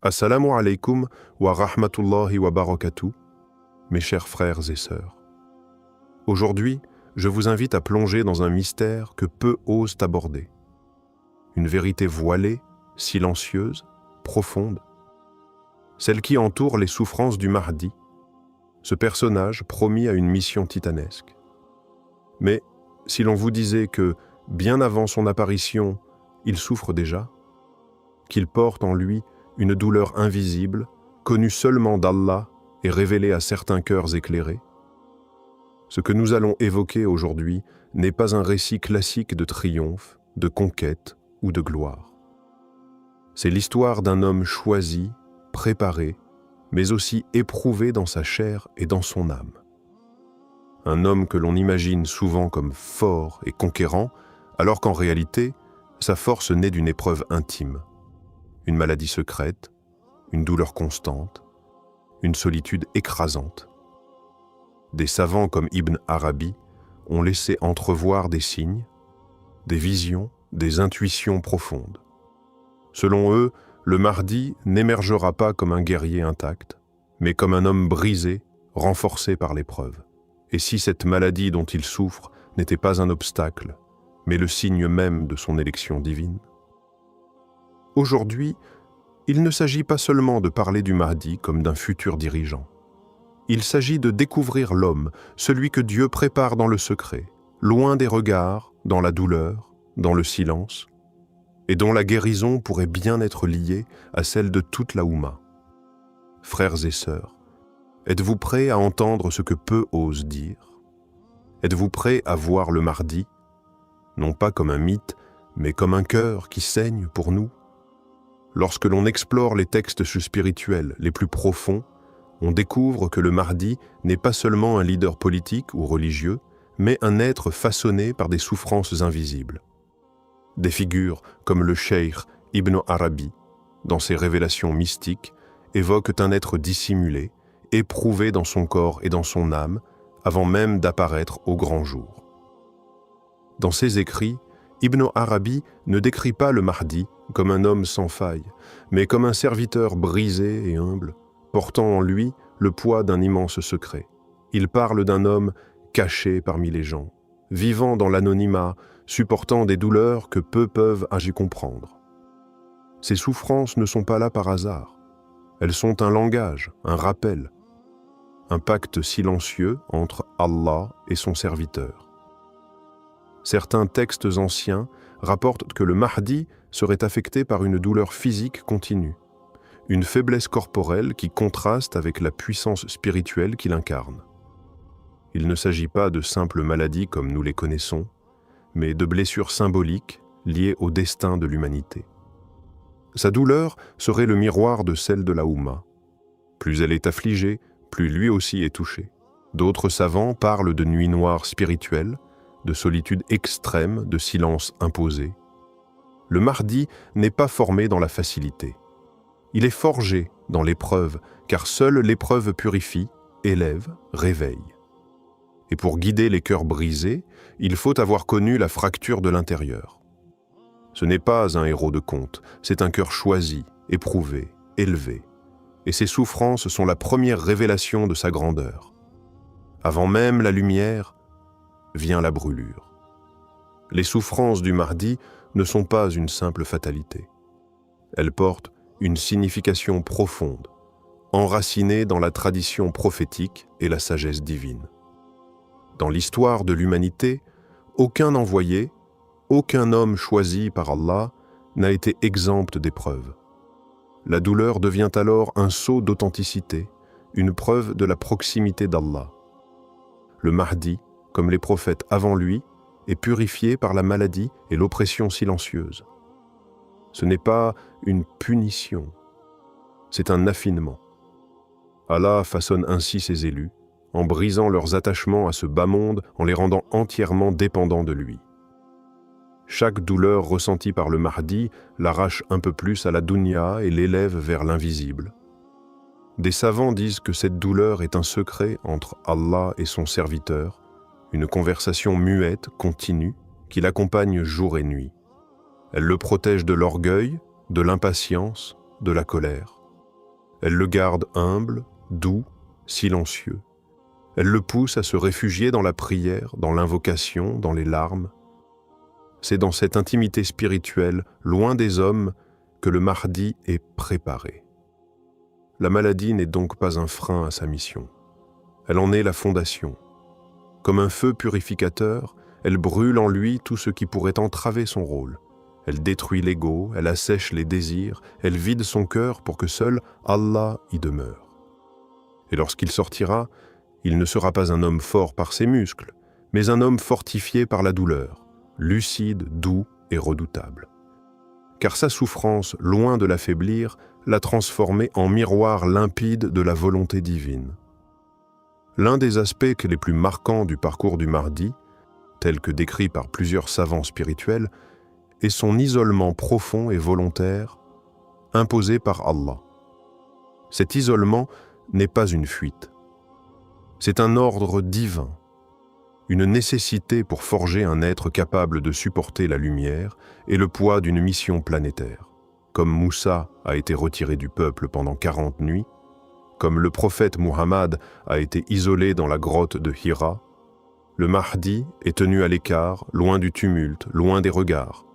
Assalamu alaikum wa rahmatullahi wa barakatuh, mes chers frères et sœurs. Aujourd'hui, je vous invite à plonger dans un mystère que peu osent aborder. Une vérité voilée, silencieuse, profonde. Celle qui entoure les souffrances du Mahdi, ce personnage promis à une mission titanesque. Mais si l'on vous disait que, bien avant son apparition, il souffre déjà, qu'il porte en lui une douleur invisible, connue seulement d'Allah et révélée à certains cœurs éclairés. Ce que nous allons évoquer aujourd'hui n'est pas un récit classique de triomphe, de conquête ou de gloire. C'est l'histoire d'un homme choisi, préparé, mais aussi éprouvé dans sa chair et dans son âme. Un homme que l'on imagine souvent comme fort et conquérant, alors qu'en réalité, sa force naît d'une épreuve intime. Une maladie secrète, une douleur constante, une solitude écrasante. Des savants comme Ibn Arabi ont laissé entrevoir des signes, des visions, des intuitions profondes. Selon eux, le Mahdi n'émergera pas comme un guerrier intact, mais comme un homme brisé, renforcé par l'épreuve. Et si cette maladie dont il souffre n'était pas un obstacle, mais le signe même de son élection divine? Aujourd'hui, il ne s'agit pas seulement de parler du Mahdi comme d'un futur dirigeant. Il s'agit de découvrir l'homme, celui que Dieu prépare dans le secret, loin des regards, dans la douleur, dans le silence, et dont la guérison pourrait bien être liée à celle de toute la Oumma. Frères et sœurs, êtes-vous prêts à entendre ce que peu osent dire? Êtes-vous prêts à voir le Mahdi, non pas comme un mythe, mais comme un cœur qui saigne pour nous? Lorsque l'on explore les textes spirituels les plus profonds, on découvre que le Mahdi n'est pas seulement un leader politique ou religieux, mais un être façonné par des souffrances invisibles. Des figures comme le cheikh Ibn Arabi, dans ses révélations mystiques, évoquent un être dissimulé, éprouvé dans son corps et dans son âme, avant même d'apparaître au grand jour. Dans ses écrits, Ibn Arabi ne décrit pas le Mahdi comme un homme sans faille, mais comme un serviteur brisé et humble, portant en lui le poids d'un immense secret. Il parle d'un homme caché parmi les gens, vivant dans l'anonymat, supportant des douleurs que peu peuvent y comprendre. Ces souffrances ne sont pas là par hasard. Elles sont un langage, un rappel, un pacte silencieux entre Allah et son serviteur. Certains textes anciens rapportent que le Mahdi serait affecté par une douleur physique continue, une faiblesse corporelle qui contraste avec la puissance spirituelle qu'il incarne. Il ne s'agit pas de simples maladies comme nous les connaissons, mais de blessures symboliques liées au destin de l'humanité. Sa douleur serait le miroir de celle de la Oumma. Plus elle est affligée, plus lui aussi est touché. D'autres savants parlent de nuit noire spirituelle, de solitude extrême, de silence imposé. Le Mahdi n'est pas formé dans la facilité. Il est forgé dans l'épreuve, car seule l'épreuve purifie, élève, réveille. Et pour guider les cœurs brisés, il faut avoir connu la fracture de l'intérieur. Ce n'est pas un héros de conte, c'est un cœur choisi, éprouvé, élevé. Et ses souffrances sont la première révélation de sa grandeur. Avant même la lumière, vient la brûlure. Les souffrances du Mahdi ne sont pas une simple fatalité. Elles portent une signification profonde, enracinée dans la tradition prophétique et la sagesse divine. Dans l'histoire de l'humanité, aucun envoyé, aucun homme choisi par Allah n'a été exempt d'épreuves. La douleur devient alors un sceau d'authenticité, une preuve de la proximité d'Allah. Le Mahdi, comme les prophètes avant lui, est purifié par la maladie et l'oppression silencieuse. Ce n'est pas une punition, c'est un affinement. Allah façonne ainsi ses élus, en brisant leurs attachements à ce bas monde, en les rendant entièrement dépendants de lui. Chaque douleur ressentie par le Mahdi l'arrache un peu plus à la dunya et l'élève vers l'invisible. Des savants disent que cette douleur est un secret entre Allah et son serviteur, une conversation muette, continue, qui l'accompagne jour et nuit. Elle le protège de l'orgueil, de l'impatience, de la colère. Elle le garde humble, doux, silencieux. Elle le pousse à se réfugier dans la prière, dans l'invocation, dans les larmes. C'est dans cette intimité spirituelle, loin des hommes, que le Mahdi est préparé. La maladie n'est donc pas un frein à sa mission. Elle en est la fondation. Comme un feu purificateur, elle brûle en lui tout ce qui pourrait entraver son rôle. Elle détruit l'ego, elle assèche les désirs, elle vide son cœur pour que seul Allah y demeure. Et lorsqu'il sortira, il ne sera pas un homme fort par ses muscles, mais un homme fortifié par la douleur, lucide, doux et redoutable. Car sa souffrance, loin de l'affaiblir, l'a transformé en miroir limpide de la volonté divine. L'un des aspects les plus marquants du parcours du Mahdi, tel que décrit par plusieurs savants spirituels, est son isolement profond et volontaire, imposé par Allah. Cet isolement n'est pas une fuite. C'est un ordre divin, une nécessité pour forger un être capable de supporter la lumière et le poids d'une mission planétaire. Comme Moussa a été retiré du peuple pendant 40 nuits, comme le prophète Muhammad a été isolé dans la grotte de Hira, le Mahdi est tenu à l'écart, loin du tumulte, loin des regards.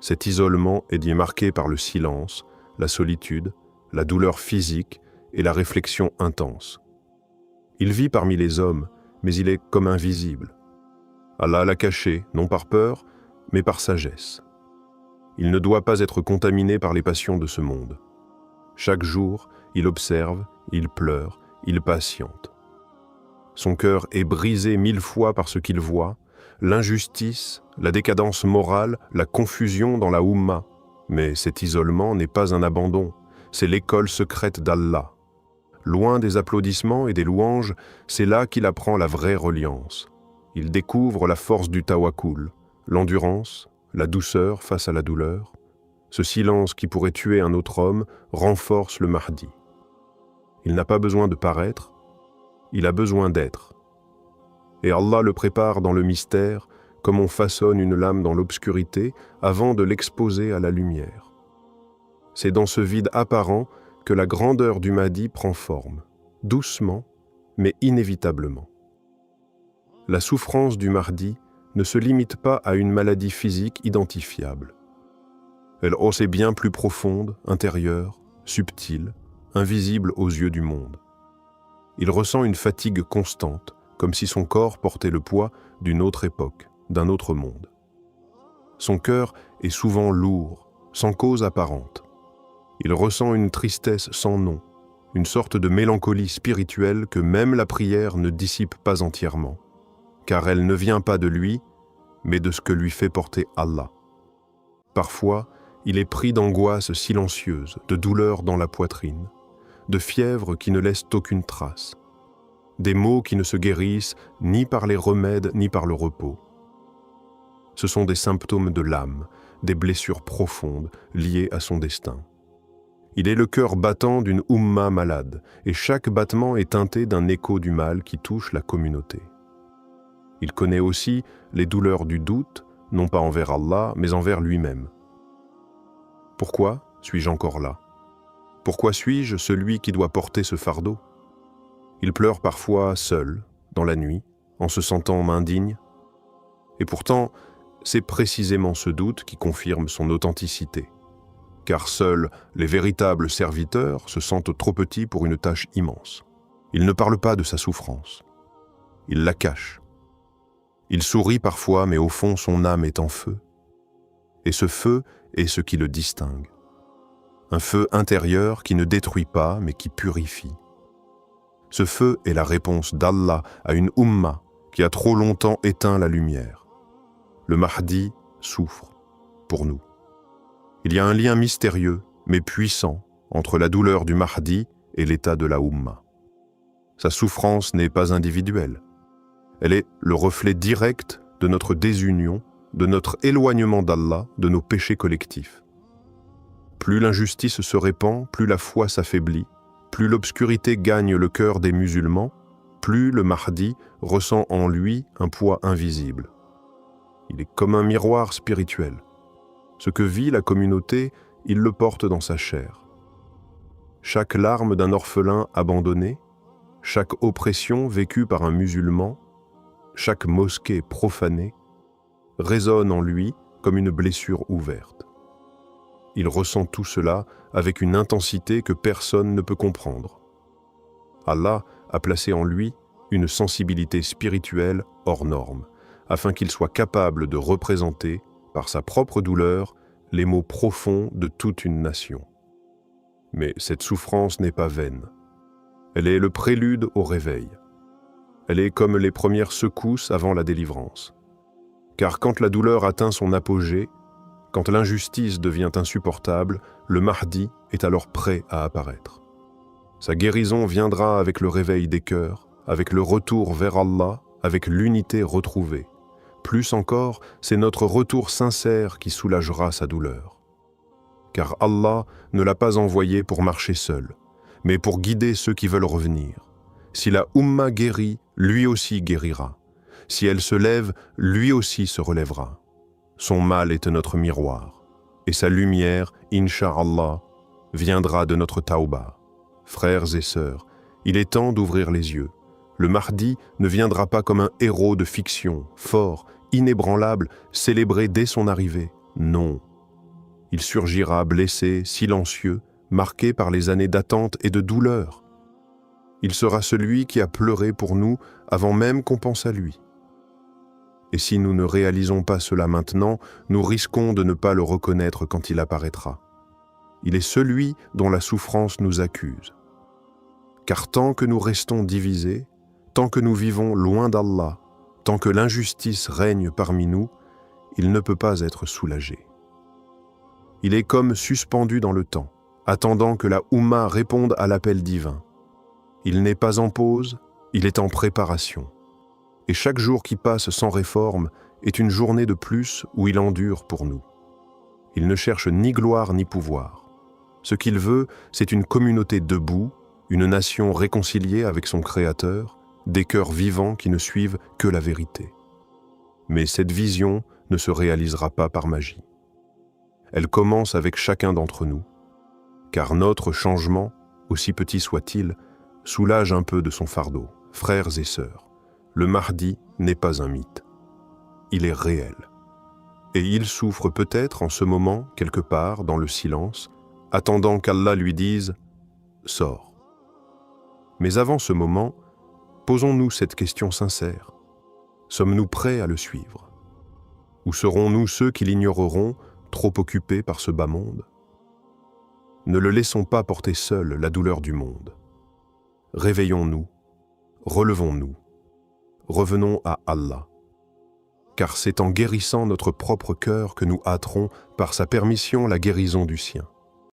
Cet isolement est dit marqué par le silence, la solitude, la douleur physique et la réflexion intense. Il vit parmi les hommes, mais il est comme invisible. Allah l'a caché, non par peur, mais par sagesse. Il ne doit pas être contaminé par les passions de ce monde. Chaque jour, il observe, il pleure, il patiente. Son cœur est brisé 1000 fois par ce qu'il voit, l'injustice, la décadence morale, la confusion dans la Oumma. Mais cet isolement n'est pas un abandon, c'est l'école secrète d'Allah. Loin des applaudissements et des louanges, c'est là qu'il apprend la vraie reliance. Il découvre la force du tawakkul, l'endurance, la douceur face à la douleur. Ce silence qui pourrait tuer un autre homme renforce le Mahdi. Il n'a pas besoin de paraître, il a besoin d'être. Et Allah le prépare dans le mystère, comme on façonne une lame dans l'obscurité avant de l'exposer à la lumière. C'est dans ce vide apparent que la grandeur du Mahdi prend forme, doucement, mais inévitablement. La souffrance du Mahdi ne se limite pas à une maladie physique identifiable. Elle est bien plus profonde, intérieure, subtile, invisible aux yeux du monde. Il ressent une fatigue constante, comme si son corps portait le poids d'une autre époque, d'un autre monde. Son cœur est souvent lourd, sans cause apparente. Il ressent une tristesse sans nom, une sorte de mélancolie spirituelle que même la prière ne dissipe pas entièrement, car elle ne vient pas de lui, mais de ce que lui fait porter Allah. Parfois, il est pris d'angoisse silencieuse, de douleur dans la poitrine, de fièvre qui ne laisse aucune trace, des maux qui ne se guérissent ni par les remèdes ni par le repos. Ce sont des symptômes de l'âme, des blessures profondes liées à son destin. Il est le cœur battant d'une Oumma malade, et chaque battement est teinté d'un écho du mal qui touche la communauté. Il connaît aussi les douleurs du doute, non pas envers Allah, mais envers lui-même. Pourquoi suis-je encore là? Pourquoi suis-je celui qui doit porter ce fardeau? Il pleure parfois seul, dans la nuit, en se sentant indigne. Et pourtant, c'est précisément ce doute qui confirme son authenticité. Car seuls les véritables serviteurs se sentent trop petits pour une tâche immense. Il ne parle pas de sa souffrance. Il la cache. Il sourit parfois, mais au fond, son âme est en feu. Et ce feu est ce qui le distingue. Un feu intérieur qui ne détruit pas, mais qui purifie. Ce feu est la réponse d'Allah à une Oumma qui a trop longtemps éteint la lumière. Le Mahdi souffre pour nous. Il y a un lien mystérieux, mais puissant, entre la douleur du Mahdi et l'état de la Oumma. Sa souffrance n'est pas individuelle. Elle est le reflet direct de notre désunion, de notre éloignement d'Allah, de nos péchés collectifs. Plus l'injustice se répand, plus la foi s'affaiblit, plus l'obscurité gagne le cœur des musulmans, plus le Mahdi ressent en lui un poids invisible. Il est comme un miroir spirituel. Ce que vit la communauté, il le porte dans sa chair. chaque larme d'un orphelin abandonné, chaque oppression vécue par un musulman, chaque mosquée profanée, résonne en lui comme une blessure ouverte. Il ressent tout cela avec une intensité que personne ne peut comprendre. Allah a placé en lui une sensibilité spirituelle hors norme, afin qu'il soit capable de représenter, par sa propre douleur, les maux profonds de toute une nation. Mais cette souffrance n'est pas vaine. Elle est le prélude au réveil. Elle est comme les premières secousses avant la délivrance. Car quand la douleur atteint son apogée, quand l'injustice devient insupportable, le Mahdi est alors prêt à apparaître. Sa guérison viendra avec le réveil des cœurs, avec le retour vers Allah, avec l'unité retrouvée. Plus encore, c'est notre retour sincère qui soulagera sa douleur. Car Allah ne l'a pas envoyé pour marcher seul, mais pour guider ceux qui veulent revenir. Si la Ummah guérit, lui aussi guérira. Si elle se lève, lui aussi se relèvera. Son mal est notre miroir, et sa lumière, Inch'Allah, viendra de notre Tauba. Frères et sœurs, il est temps d'ouvrir les yeux. Le Mahdi ne viendra pas comme un héros de fiction, fort, inébranlable, célébré dès son arrivée. Non. Il surgira blessé, silencieux, marqué par les années d'attente et de douleur. Il sera celui qui a pleuré pour nous avant même qu'on pense à lui. Et si nous ne réalisons pas cela maintenant, nous risquons de ne pas le reconnaître quand il apparaîtra. Il est celui dont la souffrance nous accuse. Car tant que nous restons divisés, tant que nous vivons loin d'Allah, tant que l'injustice règne parmi nous, il ne peut pas être soulagé. Il est comme suspendu dans le temps, attendant que la Oumma réponde à l'appel divin. Il n'est pas en pause, il est en préparation. Et chaque jour qui passe sans réforme est une journée de plus où il endure pour nous. Il ne cherche ni gloire ni pouvoir. Ce qu'il veut, c'est une communauté debout, une nation réconciliée avec son Créateur, des cœurs vivants qui ne suivent que la vérité. Mais cette vision ne se réalisera pas par magie. Elle commence avec chacun d'entre nous, car notre changement, aussi petit soit-il, soulage un peu de son fardeau. Frères et sœurs, le Mahdi n'est pas un mythe. Il est réel. Et il souffre peut-être en ce moment, quelque part, dans le silence, attendant qu'Allah lui dise « Sors ». Mais avant ce moment, posons-nous cette question sincère. Sommes-nous prêts à le suivre? Ou serons-nous ceux qui l'ignoreront, trop occupés par ce bas monde? Ne le laissons pas porter seul la douleur du monde. Réveillons-nous, relevons-nous, revenons à Allah. Car c'est en guérissant notre propre cœur que nous hâterons par sa permission la guérison du sien.